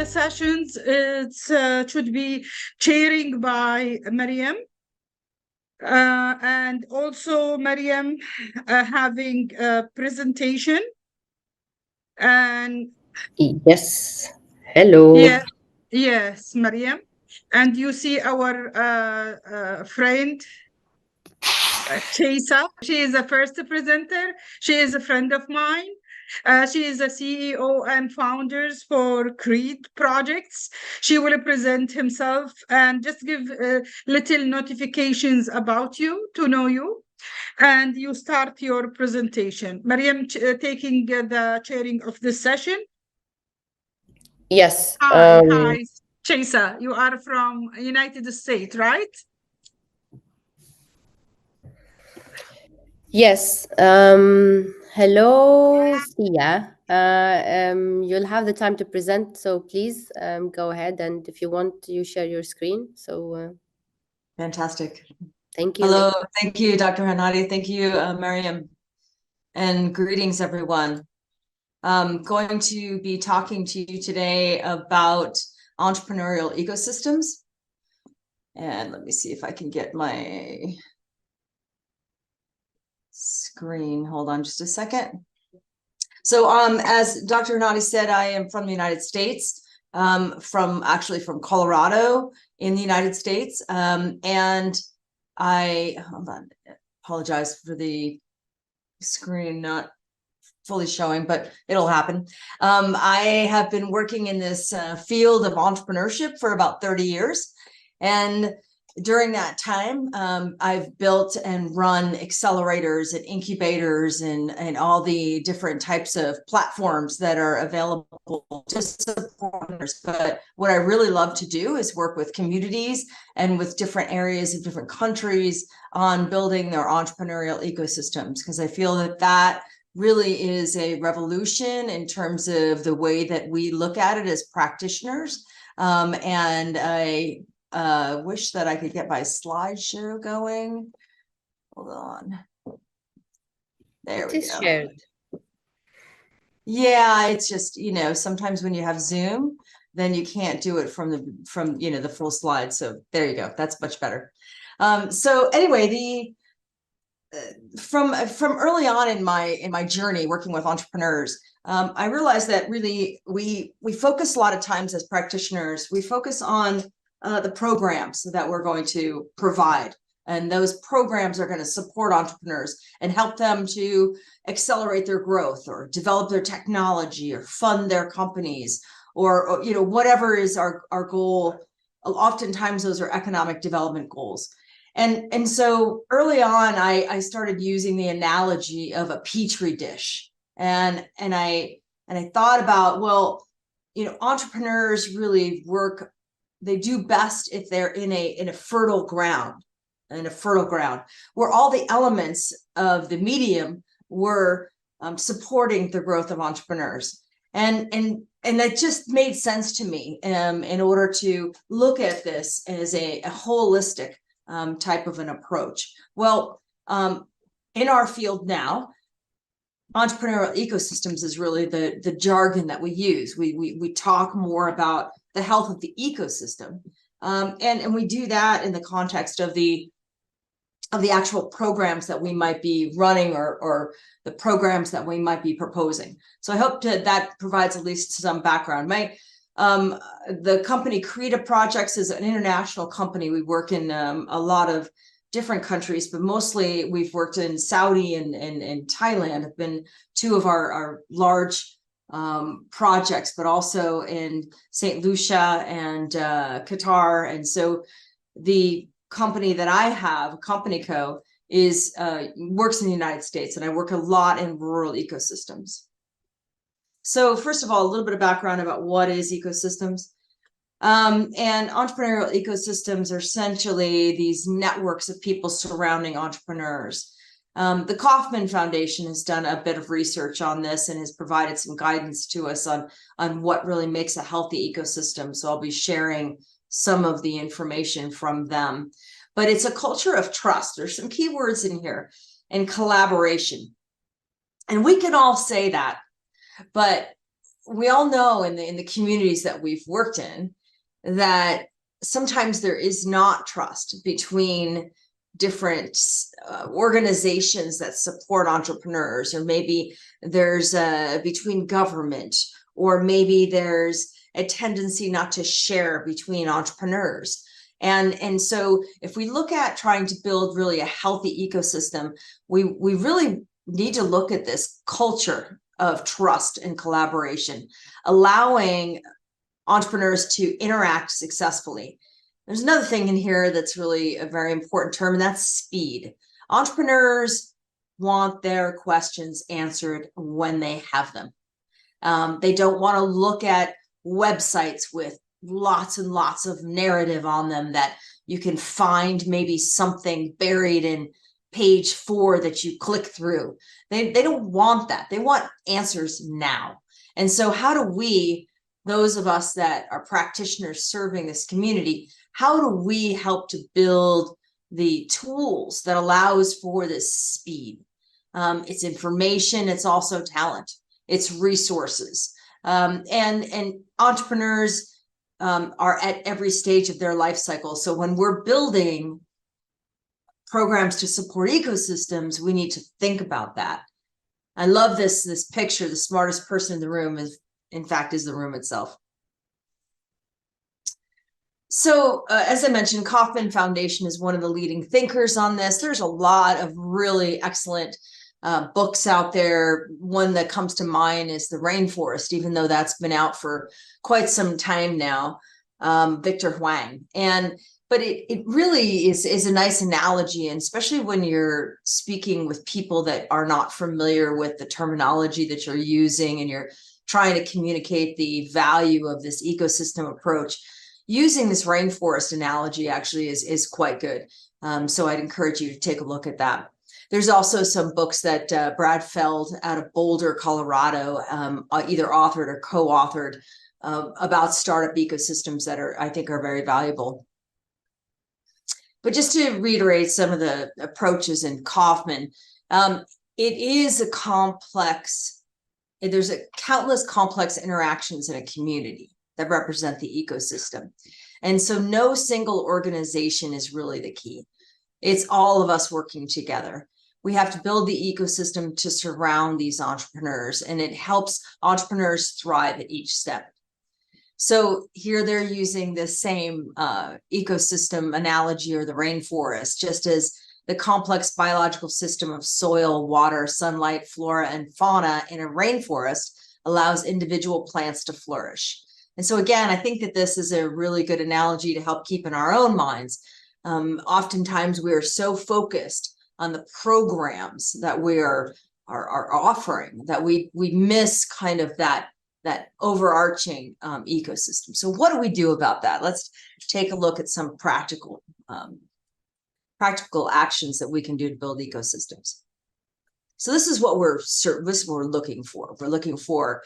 the sessions should be chairing by Mariam. And also Mariam having a presentation. And yes, hello. Yes, Mariam. And you see our friend, Thea. She is the first presenter. She is a friend of mine. She is a CEO and founders for Creed Projects. She will present himself and just give little notifications about you to know you. And you start your presentation. Mariam taking the chairing of this session. Yes. Hi, Thea. You are from United States, right? Yes. Hello, Thea. You'll have the time to present, so please go ahead. And if you want, you share your screen. So fantastic. Thank you. Hello. Thank you, Dr. Hanadi. Thank you, Mariam. And greetings, everyone. I'm going to be talking to you today about entrepreneurial ecosystems. And let me see if I can get my screen. Hold on just a second. So as Dr. Hanadi said, I am from the United States, from Colorado in the United States. And I, hold on, apologize for the screen not fully showing, but it'll happen. I have been working in this field of entrepreneurship for about 30 years. And during that time, I've built and run accelerators and incubators and all the different types of platforms that are available to supporters. But what I really love to do is work with communities and with different areas of different countries on building their entrepreneurial ecosystems, because I feel that that really is a revolution in terms of the way that we look at it as practitioners. And I wish that I could get my slideshow going. Hold on. There we go. Shared. Yeah, it's just, sometimes when you have Zoom, then you can't do it from the full slide. So there you go. That's much better. So anyway, from early on in my journey working with entrepreneurs, I realized that really we focus a lot of times as practitioners, we focus on the programs that we're going to provide. And those programs are going to support entrepreneurs and help them to accelerate their growth or develop their technology or fund their companies or whatever is our goal. Oftentimes those are economic development goals. And so early on, I started using the analogy of a petri dish. And I thought about, well, entrepreneurs really work, they do best if they're in a fertile ground, where all the elements of the medium were supporting the growth of entrepreneurs. And that just made sense to me in order to look at this as a holistic type of an approach. Well, in our field now, entrepreneurial ecosystems is really the jargon that we use. We talk more about the health of the ecosystem, and we do that in the context of the actual programs that we might be running or the programs that we might be proposing. So I hope that provides at least some background. The company Creed Projects is an international company. We work in a lot of different countries, but mostly we've worked in Saudi and Thailand have been two of our large projects, but also in St. Lucia and Qatar. And so the company that I have, Company Co, works in the United States, and I work a lot in rural ecosystems. So first of all, a little bit of background about what is ecosystems. And entrepreneurial ecosystems are essentially these networks of people surrounding entrepreneurs. The Kauffman Foundation has done a bit of research on this and has provided some guidance to us on what really makes a healthy ecosystem. So I'll be sharing some of the information from them. But it's a culture of trust. There's some key words in here, and collaboration. And we can all say that. But we all know in the communities that we've worked in that sometimes there is not trust between different organizations that support entrepreneurs, or maybe there's between government, or maybe there's a tendency not to share between entrepreneurs. And so if we look at trying to build really a healthy ecosystem, we really need to look at this culture of trust and collaboration, allowing entrepreneurs to interact successfully. There's another thing in here that's really a very important term, and that's speed. Entrepreneurs want their questions answered when they have them. They don't want to look at websites with lots and lots of narrative on them that you can find maybe something buried in page 4 that you click through. They don't want that. They want answers now. And so how do we, those of us that are practitioners serving this community, how do we help to build the tools that allows for this speed? It's information, it's also talent, it's resources. And entrepreneurs are at every stage of their life cycle. So when we're building programs to support ecosystems, we need to think about that. I love this picture. The smartest person in the room is, in fact, is the room itself. So as I mentioned, Kauffman Foundation is one of the leading thinkers on this. There's a lot of really excellent books out there. One that comes to mind is The Rainforest, even though that's been out for quite some time now, Victor Huang. But it really is a nice analogy, and especially when you're speaking with people that are not familiar with the terminology that you're using and you're trying to communicate the value of this ecosystem approach, using this rainforest analogy actually is quite good. So I'd encourage you to take a look at that. There's also some books that Brad Feld out of Boulder, Colorado, either authored or co-authored about startup ecosystems that I think are very valuable. But just to reiterate some of the approaches in Kauffman, it is a complex, there's countless complex interactions in a community that represent the ecosystem. And so no single organization is really the key. It's all of us working together. We have to build the ecosystem to surround these entrepreneurs, and it helps entrepreneurs thrive at each step. So here they're using the same ecosystem analogy, or the rainforest, just as the complex biological system of soil, water, sunlight, flora, and fauna in a rainforest allows individual plants to flourish. And so again, I think that this is a really good analogy to help keep in our own minds. Oftentimes we are so focused on the programs that we are offering that we miss kind of that overarching ecosystem. So what do we do about that? Let's take a look at some practical actions that we can do to build ecosystems. So this is what we're looking for. We're looking for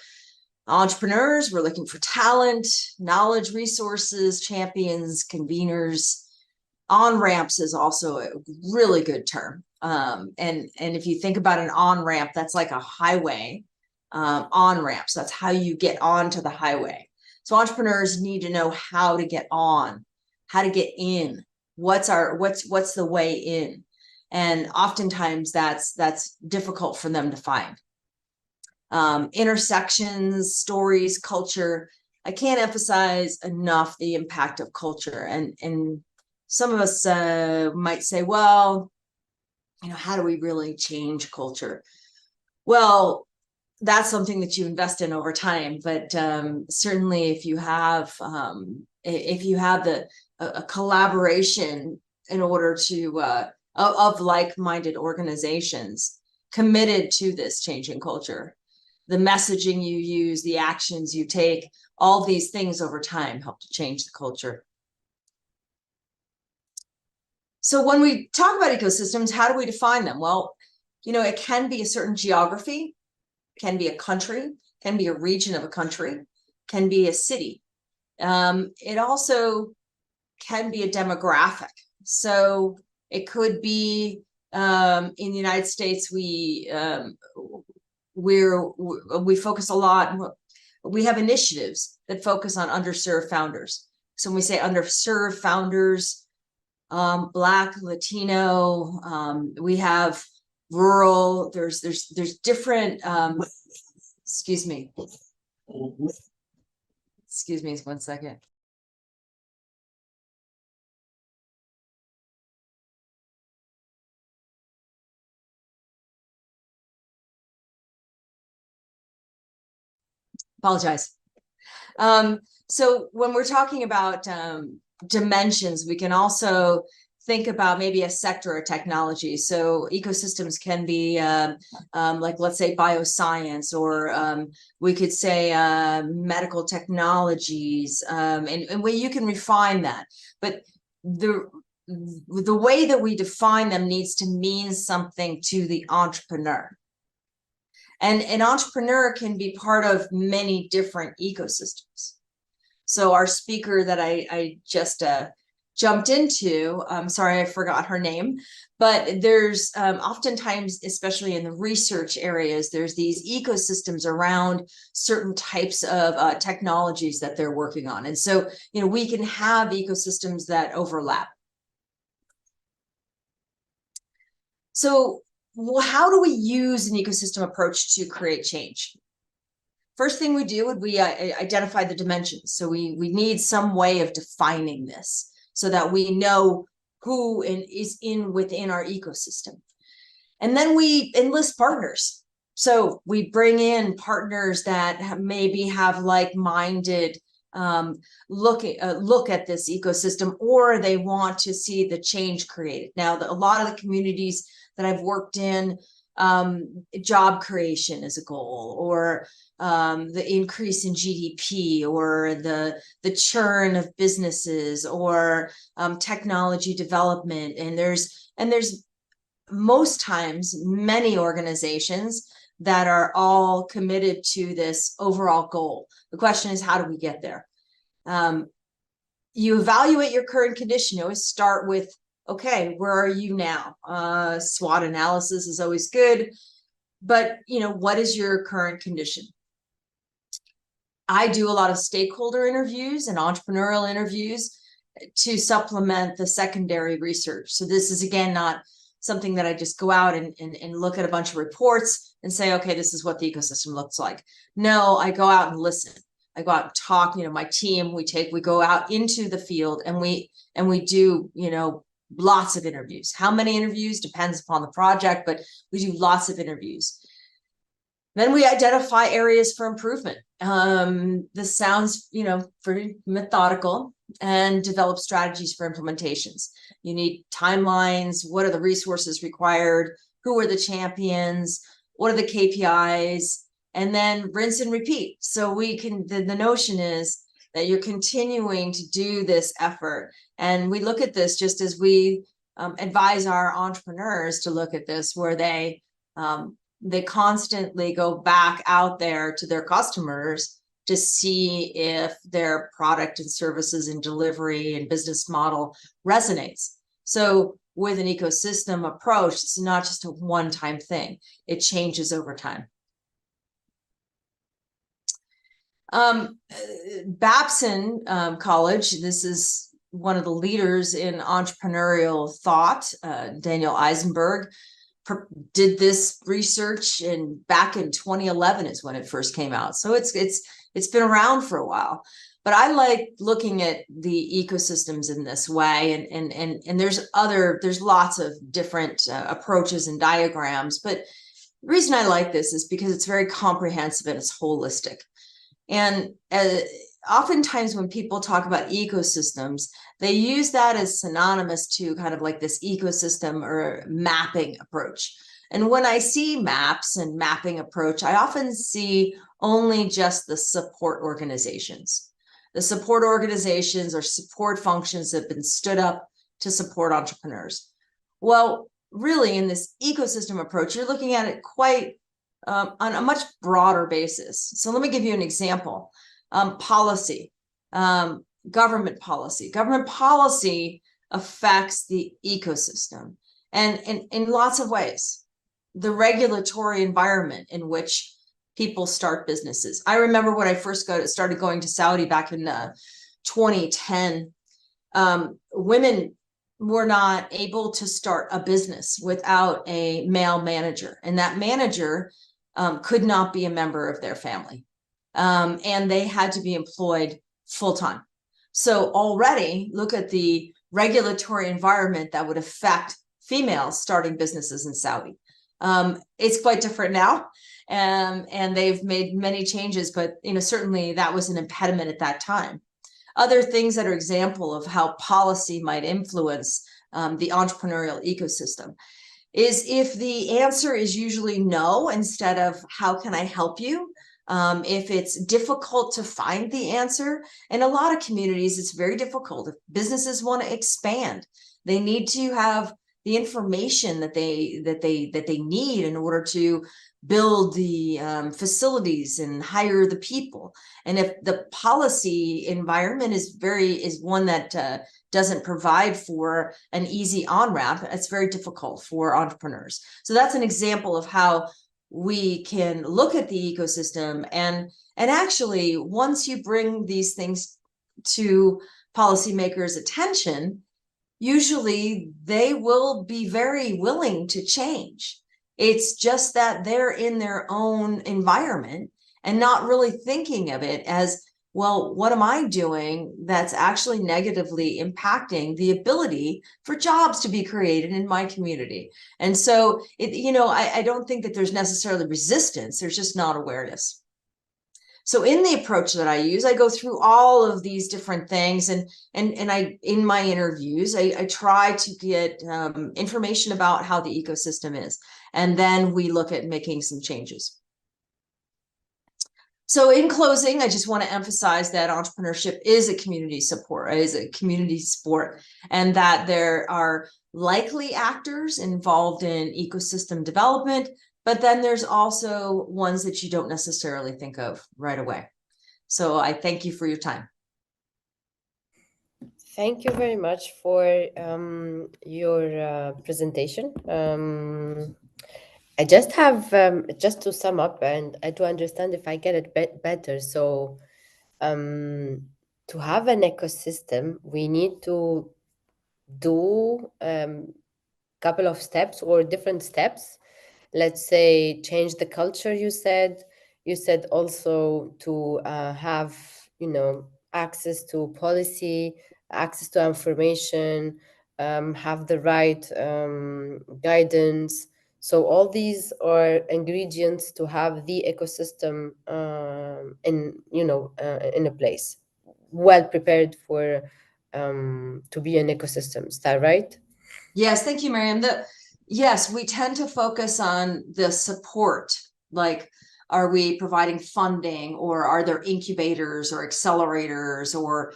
entrepreneurs, we're looking for talent, knowledge, resources, champions, conveners. On-ramps is also a really good term. And if you think about an on-ramp, that's like a highway. On-ramps, that's how you get onto the highway. So entrepreneurs need to know how to get on, how to get in, what's the way in. And oftentimes that's difficult for them to find. Intersections, stories, culture. I can't emphasize enough the impact of culture. And some of us might say, well, how do we really change culture? Well, that's something that you invest in over time. But certainly if you have a collaboration in order to of like-minded organizations committed to this changing culture, the messaging you use, the actions you take, all these things over time help to change the culture. So when we talk about ecosystems, how do we define them? Well, it can be a certain geography, can be a country, can be a region of a country, can be a city. It also can be a demographic. So it could be in the United States, we focus a lot. we have initiatives that focus on underserved founders. So when we say underserved founders, Black, Latino, we have rural, there's different, excuse me 1 second. Apologize. So when we're talking about dimensions, we can also think about maybe a sector or technology. So ecosystems can be like, let's say, bioscience, or we could say medical technologies, and where you can refine that. But the way that we define them needs to mean something to the entrepreneur. And an entrepreneur can be part of many different ecosystems. So our speaker that I just jumped into, I'm sorry, I forgot her name, but there's oftentimes, especially in the research areas, there's these ecosystems around certain types of technologies that they're working on. And so, we can have ecosystems that overlap. So, how do we use an ecosystem approach to create change? First thing we do would be identify the dimensions. So we need some way of defining this so that we know who is within our ecosystem. And then we enlist partners. So we bring in partners that maybe have like-minded look at this ecosystem, or they want to see the change created. Now, a lot of the communities that I've worked in, job creation is a goal, or the increase in GDP, or the churn of businesses, or technology development. And there's most times many organizations that are all committed to this overall goal. The question is, how do we get there? You evaluate your current condition. You always start with, okay, where are you now? SWOT analysis is always good, but what is your current condition? I do a lot of stakeholder interviews and entrepreneurial interviews to supplement the secondary research. So this is, again, not something that I just go out and look at a bunch of reports and say, okay, this is what the ecosystem looks like. No, I go out and listen. I go out and talk, my team, we go out into the field, and we do, lots of interviews. How many interviews depends upon the project, but we do lots of interviews. Then we identify areas for improvement. This sounds, pretty methodical, and develop strategies for implementations. You need timelines. What are the resources required? Who are the champions? What are the KPIs? And then rinse and repeat. So the notion is that you're continuing to do this effort. And we look at this just as we advise our entrepreneurs to look at this, where they constantly go back out there to their customers to see if their product and services and delivery and business model resonates. So with an ecosystem approach, it's not just a one-time thing. It changes over time. Babson College, this is one of the leaders in entrepreneurial thought. Daniel Eisenberg did this research back in 2011 is when it first came out. So it's been around for a while. But I like looking at the ecosystems in this way, and there's lots of different approaches and diagrams. But the reason I like this is because it's very comprehensive and it's holistic. And oftentimes when people talk about ecosystems, they use that as synonymous to kind of like this ecosystem or mapping approach. And when I see maps and mapping approach, I often see only just the support organizations. The support organizations or support functions that have been stood up to support entrepreneurs. Well, really, in this ecosystem approach, you're looking at it quite on a much broader basis. So let me give you an example. Policy, government policy. Government policy affects the ecosystem, and in lots of ways. The regulatory environment in which people start businesses. I remember when I first started going to Saudi back in 2010, women were not able to start a business without a male manager, and that manager could not be a member of their family, and they had to be employed full-time. So already look at the regulatory environment that would affect females starting businesses in Saudi. It's quite different now, and they've made many changes, but certainly that was an impediment at that time. Other things that are example of how policy might influence the entrepreneurial ecosystem is if the answer is usually no instead of how can I help you. If it's difficult to find the answer, in a lot of communities, it's very difficult. If businesses want to expand, they need to have the information that they need in order to build the facilities and hire the people. And if the policy environment is one that doesn't provide for an easy on-ramp, it's very difficult for entrepreneurs. So that's an example of how we can look at the ecosystem, and actually once you bring these things to policymakers' attention, usually they will be very willing to change. It's just that they're in their own environment and not really thinking of it as, well, what am I doing that's actually negatively impacting the ability for jobs to be created in my community? And so, I don't think that there's necessarily resistance. There's just not awareness. So in the approach that I use, I go through all of these different things, and I, in my interviews, I try to get information about how the ecosystem is, and then we look at making some changes. So in closing, I just want to emphasize that entrepreneurship is a community support, is a community sport, and that there are likely actors involved in ecosystem development, but then there's also ones that you don't necessarily think of right away. So I thank you for your time. Thank you very much for your presentation. I just have, just to sum up and to understand if I get it better. So to have an ecosystem, we need to do couple of steps or different steps. Let's say change the culture, you said also to have access to policy, access to information, have the right guidance. So all these are ingredients to have the ecosystem in a place well prepared for to be an ecosystem. Is that right? Yes, thank you, Miriam. Yes, we tend to focus on the support, like, are we providing funding, or are there incubators or accelerators, or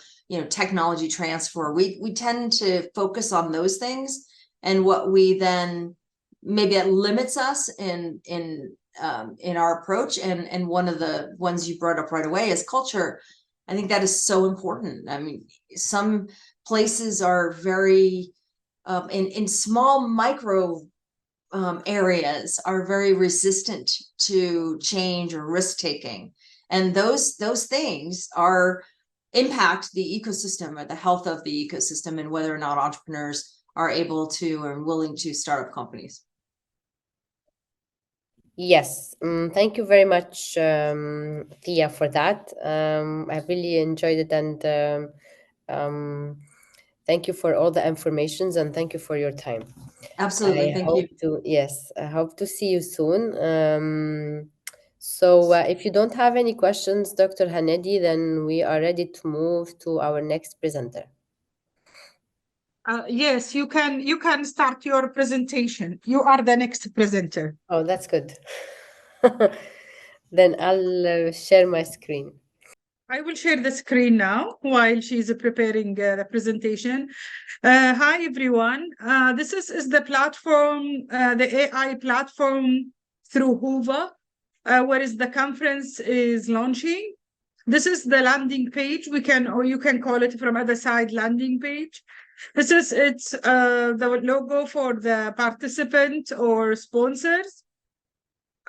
technology transfer? We tend to focus on those things, and what we then maybe that limits us in our approach. And one of the ones you brought up right away is culture. I think that is so important. I mean, some places are very in small micro areas are very resistant to change or risk taking, and those things impact the ecosystem or the health of the ecosystem, and whether or not entrepreneurs are able to or willing to start up companies. Yes, thank you very much, Thea, for that. I really enjoyed it, and thank you for all the informations, and thank you for your time. Absolutely, thank you. I hope to see you soon. So if you don't have any questions, Dr. Hanedi, then we are ready to move to our next presenter. Yes, you can start your presentation. You are the next presenter. Oh, that's good. Then I'll share my screen. I will share the screen now while she's preparing the presentation. Hi, everyone. This is the platform, the AI platform through Hoover, where is the conference is launching. This is the landing page. You can call it from other side landing page. It's the logo for the participant or sponsors.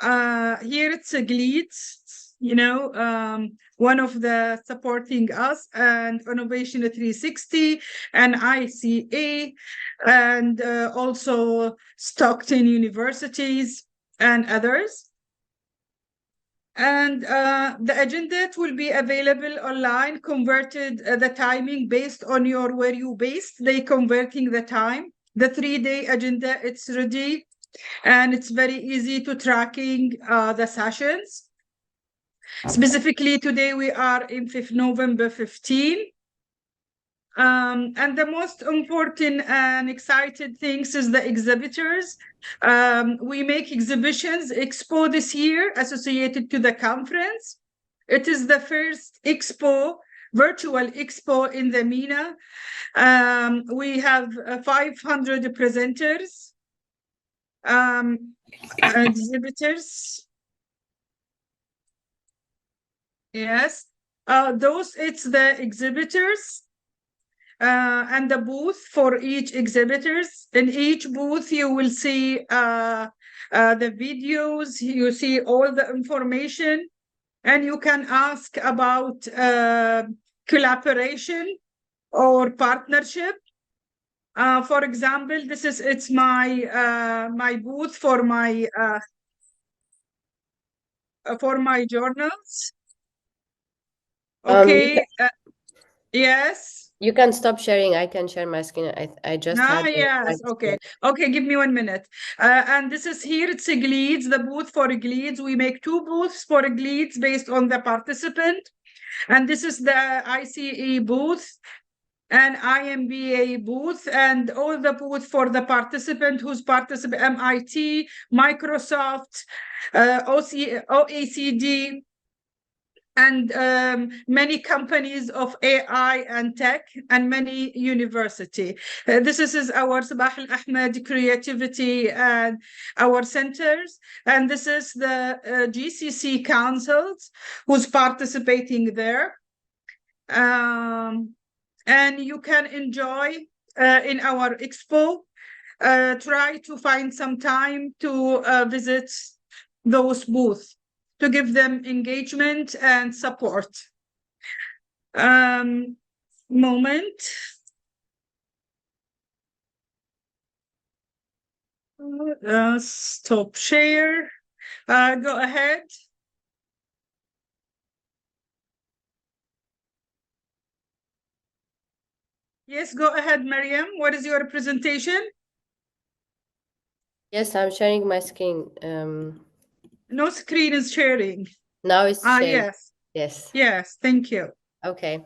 Here it's a GLEADS, you know, one of the supporting us, and Innovation 360 and ICA, and also Stockton universities and others. And the agenda will be available online, converted the timing based on your where you based. They converting the time. The 3-day agenda, it's ready, and it's very easy to tracking the sessions. Specifically, today we are in November 15. And the most important and excited things is the exhibitors. We make exhibitions, expo this year associated to the conference. It is the first expo, virtual expo in the MENA. We have 500 presenters, exhibitors. Yes, it's the exhibitors. And the booth for each exhibitors. In each booth, you will see the videos, you see all the information, and you can ask about collaboration or partnership. For example, it's my my booth for my journals. Okay. Yes. You can stop sharing. I can share my screen. I just had yes. Okay. Okay, give me 1 minute. And this is here, it's a GLEADS, the booth for GLEADS. We make 2 booths for GLEADS based on the participant. And this is the ICE booth and IMBA booth, and all the booth for the participant who's participant, MIT, Microsoft, OECD, and many companies of AI and tech, and many university. This is our Sabah Al-Ahmed creativity and our centers. And this is the GCC councils who's participating there. And you can enjoy in our expo. Try to find some time to visit those booths, to give them engagement and support. Moment. Stop share. Go ahead. Yes, go ahead, Mariam. What is your presentation? Yes, I'm sharing my screen. No screen is sharing. Now it's sharing. Yes. Yes. Yes, thank you. Okay.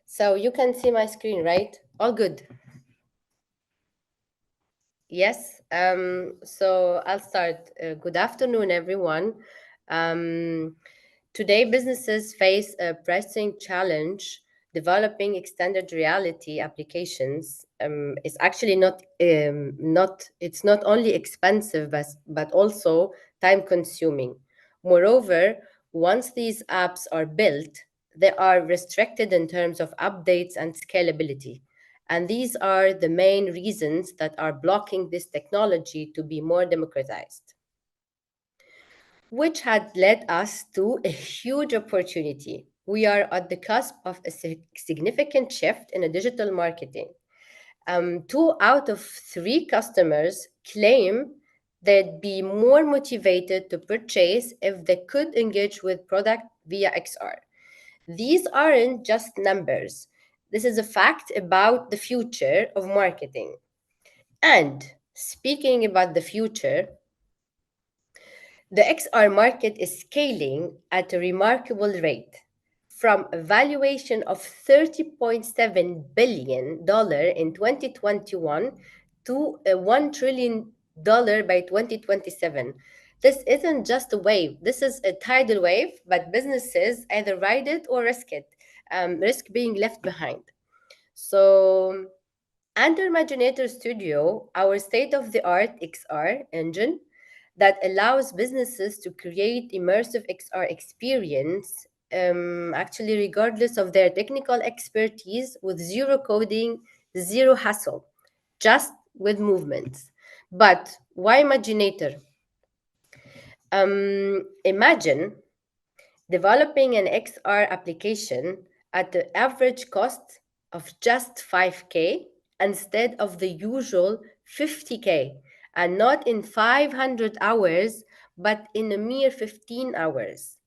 So you can see my screen, right? All good. Yes. So I'll start. Good afternoon, everyone. Today, businesses face a pressing challenge. Developing extended reality applications is actually not only expensive, but also time-consuming. Moreover, once these apps are built, they are restricted in terms of updates and scalability. And these are the main reasons that are blocking this technology to be more democratized, which had led us to a huge opportunity. We are at the cusp of a significant shift in digital marketing. 2 out of 3 customers claim they'd be more motivated to purchase if they could engage with product via XR. These aren't just numbers. This is a fact about the future of marketing. And speaking about the future, the XR market is scaling at a remarkable rate, from a valuation of $30.7 billion in 2021 to a $1 trillion by 2027. This isn't just a wave, this is a tidal wave, but businesses either ride it or risk it, risk being left behind. So, under Imaginator Studio, our state-of-the-art XR engine that allows businesses to create immersive XR experience, actually regardless of their technical expertise, with zero coding, zero hassle, just with movements. But why Imaginator? Imagine developing an XR application at the average cost of just 5K instead of the usual 50K, and not in 500 hours, but in a mere 15 hours.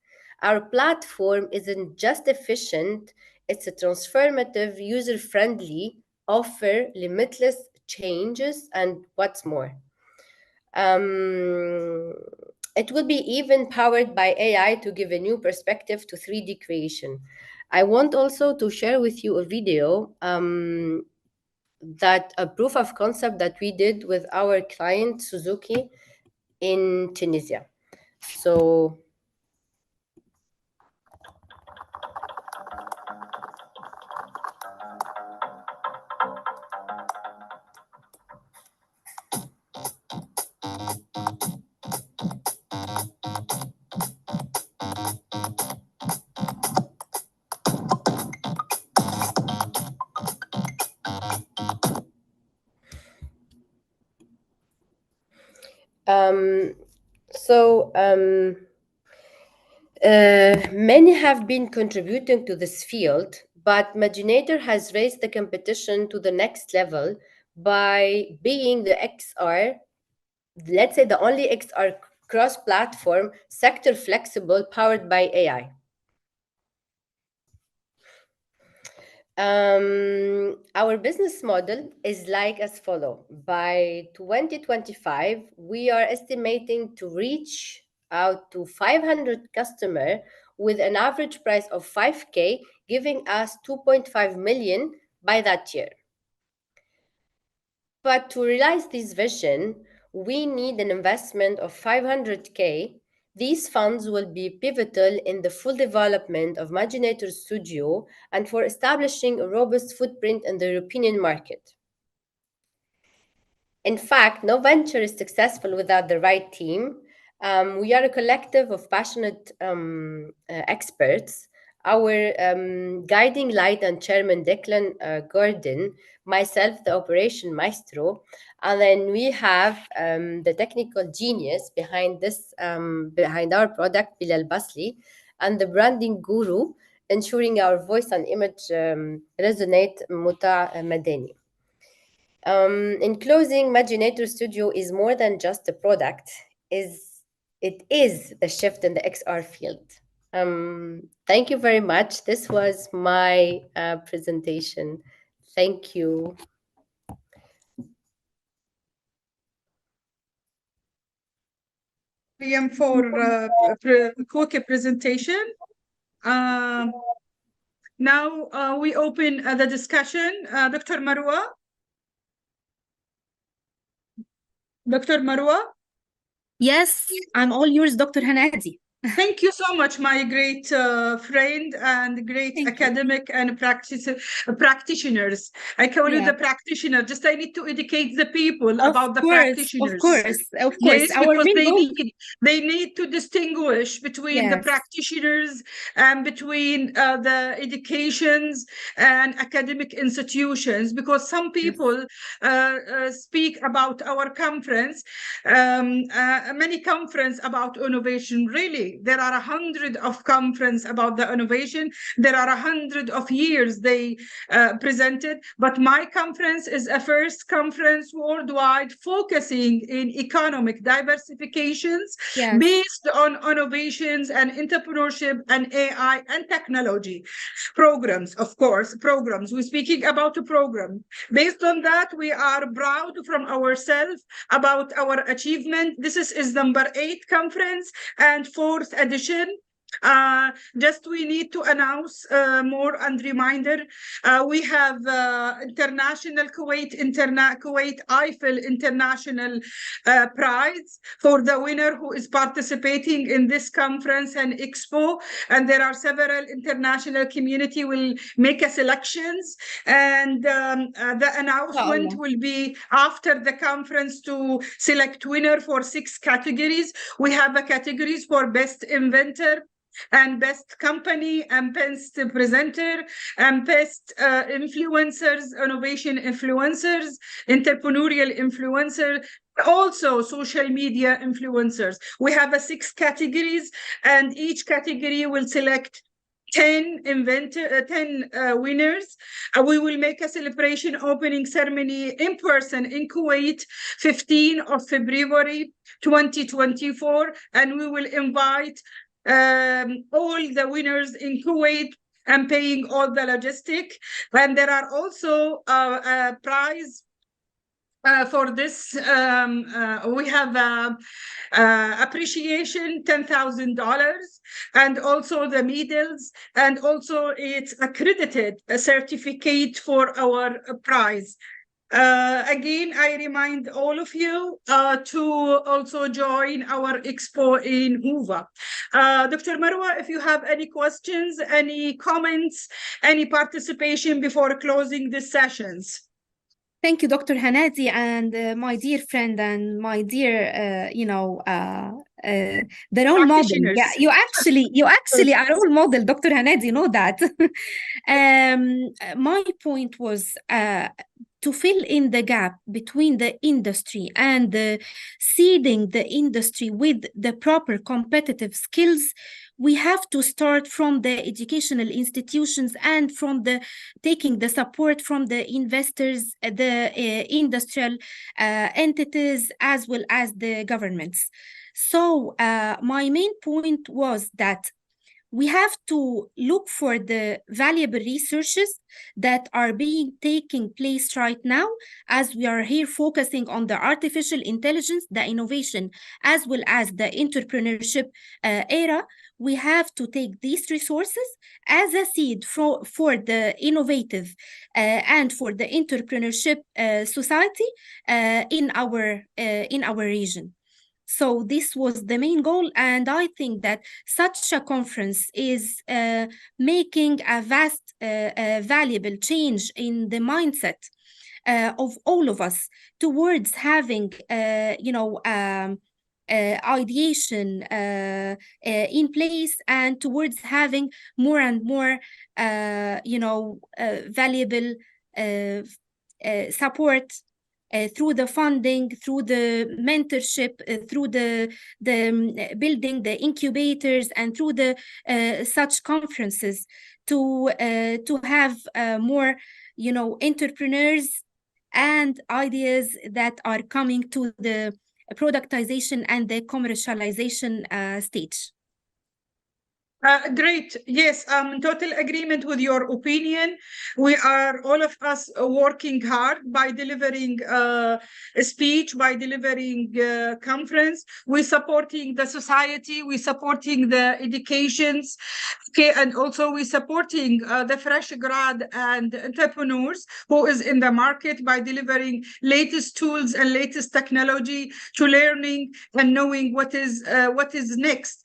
Our platform isn't just efficient, it's a transformative, user-friendly offer, limitless changes, and what's more. It will be even powered by AI to give a new perspective to 3D creation. I want also to share with you a video that a proof of concept that we did with our client Suzuki in Tunisia. So many have been contributing to this field, but Maginator has raised the competition to the next level by being the XR, let's say the only XR cross-platform, sector flexible, powered by AI. Our business model is like as follow. By 2025, we are estimating to reach out to 500 customers with an average price of 5K, giving us 2.5 million by that year. But to realize this vision, we need an investment of 500K. These funds will be pivotal in the full development of Maginator Studio and for establishing a robust footprint in the European market. In fact, no venture is successful without the right team. We are a collective of passionate experts. Our guiding light and chairman, Declan Gordon, myself, the operation maestro, and then we have the technical genius behind this, behind our product, Bilal Basli, and the branding guru, ensuring our voice and image resonate, Muta Madani. In closing, Maginator Studio is more than just a product. It is the shift in the XR field. Thank you very much. This was my presentation. Thank you. For a quick presentation. Now we open the discussion. Dr. Marwa. Dr. Marwa? Yes, I'm all yours, Dr. Hanadi. Thank you so much, my great friend and great academic and practitioners. I call you the practitioner. Just I need to educate the people about the practitioners. Of course. Yes, because they need to distinguish between the practitioners and between the educations and academic institutions, because some people speak about our conference, many conference about innovation. Really, there are 100 of conference about the innovation. There are 100 of years they presented, but my conference is a first conference worldwide focusing in economic diversifications based on innovations and entrepreneurship and AI and technology programs. Of course, programs. We're speaking about a program. Based on that, we are proud from ourselves about our achievement. This is number 8 conference and 4th edition. Just we need to announce more and reminder. We have international Kuwait Eiffel International Prize for the winner who is participating in this conference and expo, and there are several international community will make a selections, and the announcement will be after the conference to select winner for 6 categories. We have a categories for best inventor and best company and best presenter and best influencers, innovation influencers, entrepreneurial influencer, Also social media influencers. We have 6 categories, and each category will select 10 winners. We will make a celebration opening ceremony in person in Kuwait, 15 of February 2024, and we will invite all the winners in Kuwait and paying all the logistic. And there are also a prize for this. We have appreciation, $10,000, and also the medals, and also it's accredited, a certificate for our prize. Again, I remind all of you to also join our expo in Hoover. Dr. Marwa, if you have any questions, any comments, any participation before closing the sessions. Thank you, Dr. Hanadi, and my dear friend and my dear, the role model. Yeah, you actually are role model, Dr. Hanadi. You know that. My point was to fill in the gap between the industry and seeding the industry with the proper competitive skills. We have to start from the educational institutions and from taking the support from the investors, the industrial entities, as well as the governments. So my main point was that we have to look for the valuable researches that are taking place right now, as we are here focusing on the artificial intelligence, the innovation, as well as the entrepreneurship era. We have to take these resources as a seed for the innovative and for the entrepreneurship society in our region. So this was the main goal, and I think that such a conference is making a vast, valuable change in the mindset of all of us towards having, ideation in place, and towards having more and more, valuable support through the funding, through the mentorship, through the building the incubators, and through the such conferences to have more, entrepreneurs and ideas that are coming to the productization and the commercialization stage. Great. Yes, I'm in total agreement with your opinion. We are, all of us, working hard by delivering a speech, by delivering a conference. We're supporting the society, we're supporting the educations, okay, and also we're supporting the fresh grad and entrepreneurs who is in the market by delivering latest tools and latest technology to learning and knowing what is next,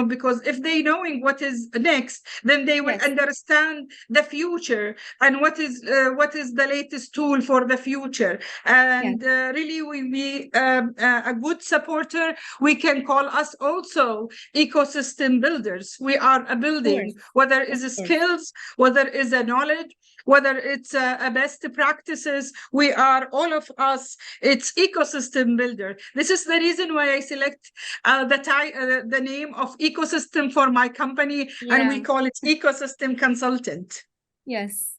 because if they knowing what is next, then they will understand the future and what is the latest tool for the future. And really, we be a good supporter. We can call us also ecosystem builders. We are a building, whether it's skills, whether it's a knowledge, whether it's a best practices. We are, all of us, it's ecosystem builder. This is the reason why I select the name of ecosystem for my company, and we call it ecosystem consultant. Yes,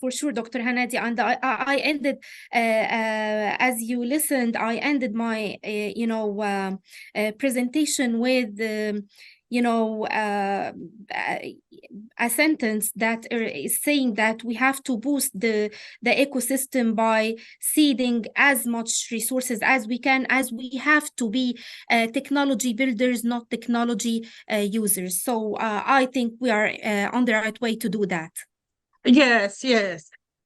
for sure, Dr. Hanadi. And I ended, as you listened, I ended my, presentation with, a sentence that is saying that we have to boost the ecosystem by seeding as much resources as we can, as we have to be technology builders, not technology users. So I think we are on the right way to do that. Yes.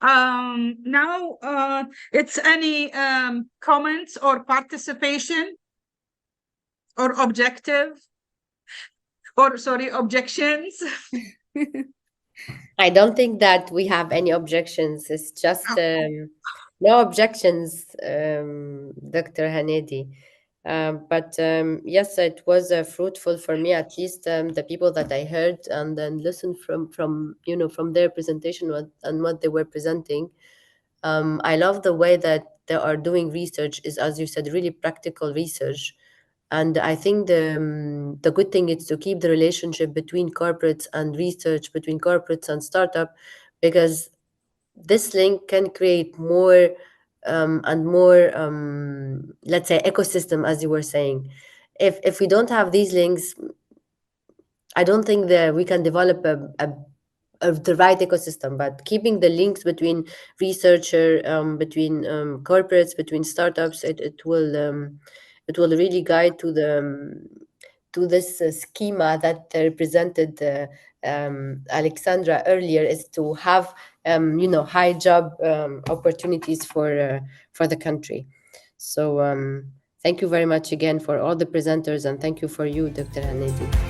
Now it's any comments or participation or objections. I don't think that we have any objections. It's just no objections, Dr. Hanadi. But yes, it was fruitful for me, at least the people that I heard and then listened from their presentation and what they were presenting. I love the way that they are doing research is, as you said, really practical research. And I think the good thing is to keep the relationship between corporates and research, between corporates and startup, because this link can create more and more, let's say, ecosystem, as you were saying. If we don't have these links, I don't think that we can develop the right ecosystem. But keeping the links between researcher, between corporates, between startups, it will really guide to this schema that represented Alexandra earlier, is to have high job opportunities for the country. So thank you very much again for all the presenters, and thank you for you, Dr. Hanedi.